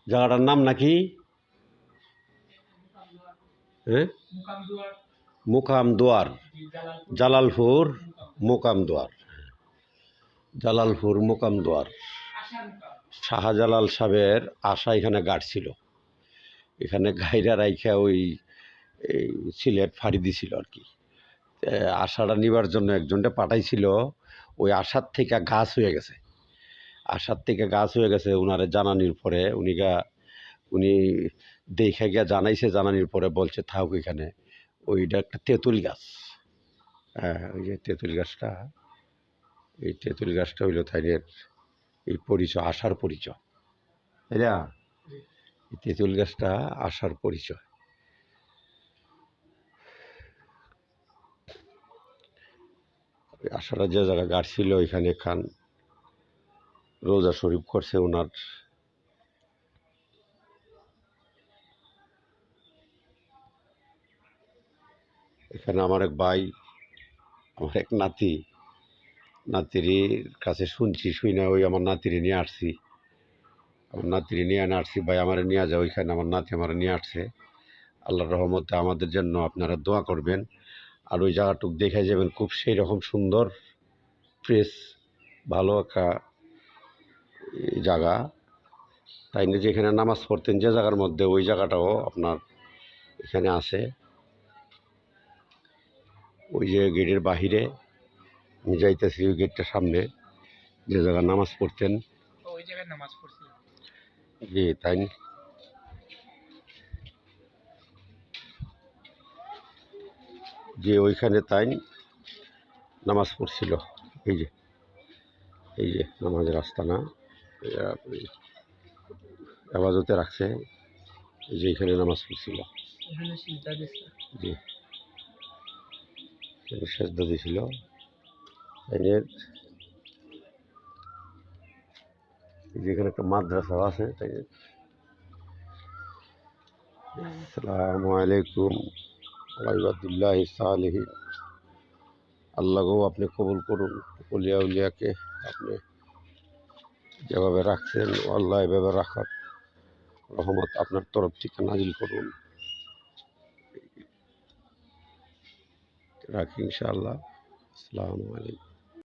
জায়গাটার নাম নাকি? হ্যাঁ, মুকামদুয়ার, জালালপুর মুকামদুয়ার, জালালপুর মুকামদুয়ার। শাহজালাল সাহেবের আশা এখানে গাড়ছিল, এখানে গাইরা রাইখা ওই সিলেট ফাড়ি দিছিল আর কি। আশাটা নিবার জন্য একজনটা পাঠাইছিল, ওই আশার থেকে গাছ হয়ে গেছে, আশার থেকে গাছ হয়ে গেছে। ওনারে জানানির পরে উনি দেখে গিয়া জানাইছে, জানানির পরে বলছে থাক এখানে। ওইটা একটা তেঁতুল গাছ, হ্যাঁ ওই যে তেঁতুল গাছটা, এই তেঁতুল গাছটা হইল তাইদের এই পরিচয়, আশার পরিচয়, তাই না? এই তেঁতুল গাছটা আশার পরিচয়। আশারা যে জায়গা গাড়ছিল এখানে খান রোজা শরীফ করছে ওনার। এখানে আমার এক ভাই, আমার এক নাতির কাছে শুনছি, শুই না ওই আমার নাতিরে নিয়ে আসছি, আমার নাতিরে নিয়ে আসছি, ভাই আমার নিয়ে যাও ওইখানে, আমার নাতি আমার নিয়ে আসছে। আল্লাহর রহমতে আমাদের জন্য আপনারা দোয়া করবেন। আর ওই জায়গাটুক দেখে যাবেন, খুব সেই রকম সুন্দর ফ্রেশ ভালো একটা জায়গা। তাই না, যেখানে নামাজ পড়তেন যে জায়গার মধ্যে, ওই জায়গাটাও আপনার এখানে আছে। ওই যে গেটের বাহিরে আমি যাইতেছি, ওই গেটটার সামনে যে জায়গায় নামাজ পড়তেন, ওই জায়গায় নামাজ পড়ছি। জি তাই যে ওইখানে তাই নামাজ পড়ছিল। এই যে নামাজের রাস্তা না, আবাজতে রাখছে, এই যে এখানে নামাজ পড়ছিল, জি সেজদা দিছিল। যেখানে একটা মাদ্রাসা আছে, তাই। আসসালামু আলাইকুম ওয়াইবাদুল্লাহ সালেহীন। আল্লাহকেও আপনি কবুল করুন, উলিয়া উলিয়াকে আপনি যেভাবে রাখছেন, আল্লাহ এভাবে রাখার রহমত আপনার তরফ থেকে নাজিল করুন। রাখি ইনশাআল্লাহ। আসসালামু আলাইকুম।